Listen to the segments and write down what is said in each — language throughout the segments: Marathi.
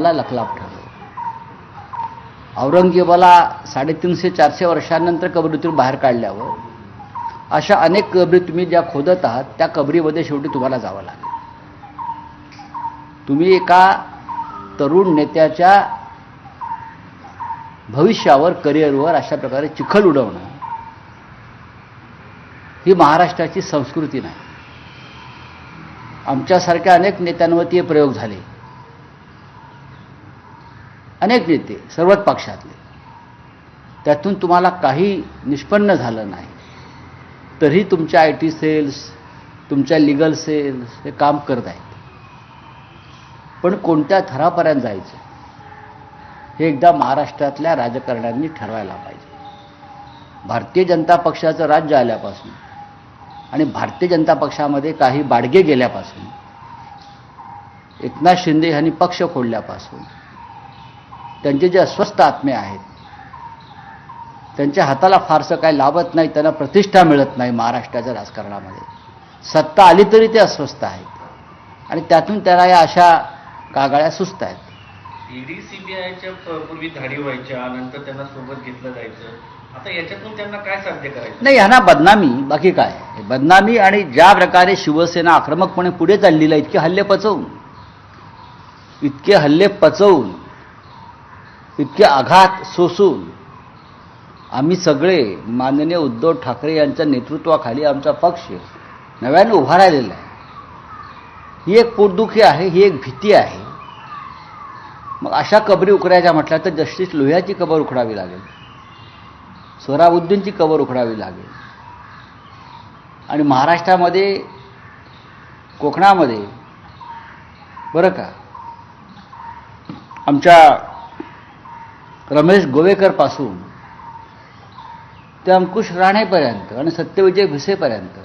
लखलाप ठरलं. औरंगजेबाला 350-400 वर्षांनंतर कबरीतून बाहेर काढल्यावर अशा अनेक कबरी तुम्ही ज्या खोदत आहात त्या कबरीमध्ये शेवटी तुम्हाला जावं लागेल. तुम्ही एका तरुण नेत्याच्या भविष्यावर, करिअरवर अशा प्रकारे चिखल उडवणं ही महाराष्ट्राची संस्कृती नाही. आमच्यासारख्या अनेक नेत्यांवरती हे प्रयोग झाले. अनेक नेते सर्वच पक्षातले, त्यातून तुम्हाला काही निष्पन्न झालं नाही तरी तुमच्या IT सेल्स, तुमच्या लीगल सेल्स हे काम करत आहेत. पण कोणत्या थरापर्यंत जायचं हे एकदा महाराष्ट्रातल्या राजकारण्यांनी ठरवायला पाहिजे. भारतीय जनता पक्षाचं राज्य आल्यापासून आणि भारतीय जनता पक्षामध्ये काही बाडगे गेल्यापासून, एकनाथ शिंदे यांनी पक्ष फोडल्यापासून त्यांचे जे अस्वस्थ आत्मे आहेत, त्यांच्या हाताला फारसं काही लाभत नाही, त्यांना प्रतिष्ठा मिळत नाही महाराष्ट्राच्या राजकारणामध्ये. सत्ता आली तरी ते अस्वस्थ आहेत आणि त्यातून त्याला या अशा कागाळ्या सुस्त आहेत. ईडी CBIच्या पूर्वी धाडी व्हायच्या, नंतर त्यांना सोबत घेतलं जायचं. आता याच्यातून त्यांना काय साध्य करायचं? नाही, ह्यांना बदनामी, बाकी काय. बदनामी आणि ज्या प्रकारे शिवसेना आक्रमकपणे पुढे चाललेला, इतके हल्ले पचवून, इतके आघात सोसून आम्ही सगळे माननीय उद्धव ठाकरे यांच्या नेतृत्वाखाली आमचा पक्ष नव्याने उभा राहिलेला आहे. ही एक पोटदुखी आहे, ही एक भीती आहे. मग अशा कबरी उकरायच्या म्हटल्या तर जस्टिस लोहियाची कबर उखडावी लागेल, सोहराबुद्दीनची कबर उखडावी लागेल. आणि महाराष्ट्रामध्ये, कोकणामध्ये बरं का, आमच्या रमेश गोवेकरपासून ते अंकुश राणेपर्यंत आणि सत्यविजय भिसेपर्यंत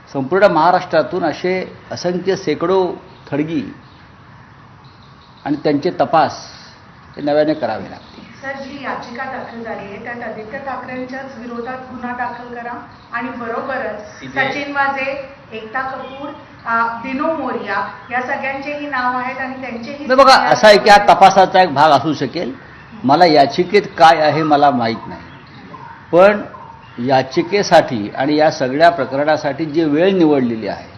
संपूर्ण महाराष्ट्रातून असे असंख्य शेकडो थडगी आणि त्यांचे तपास हे नव्याने करावे लागतील. सर, जी याचिका दाखल झाली आहे त्यात आदित्य ठाकरेंच्याच विरोधात गुन्हा दाखल करा आणि बरोबरच सचिन वाझे, एकता कपूर, दिनो मोरिया या सगळ्यांचेही नाव आहेत आणि त्यांचेही. बघा, असा आहे की हा तपासाचा एक भाग असू शकेल. मला याचिकेत काय आहे मला माहीत नाही, पण याचिकेसाठी आणि या सगळ्या प्रकरणासाठी जी वेळ निवडलेली आहे,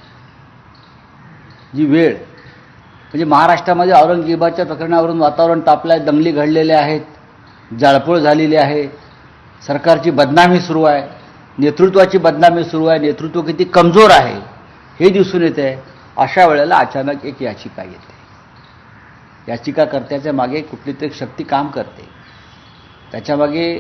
जी वेळ म्हणजे महाराष्ट्रामध्ये औरंगजेबाच्या प्रकरणावरून वातावरण तापलं आहे, दंगली घडलेल्या आहेत, जाळपोळ झालेली आहे, सरकारची बदनामी सुरू आहे, नेतृत्वाची बदनामी सुरू आहे, नेतृत्व किती कमजोर आहे हे दिसून येते. अशा वेळेला अचानक एक याचिका येते. याचिकाकर्त्याच्या मागे कुठली तरी शक्ती काम करते, त्याच्यामागे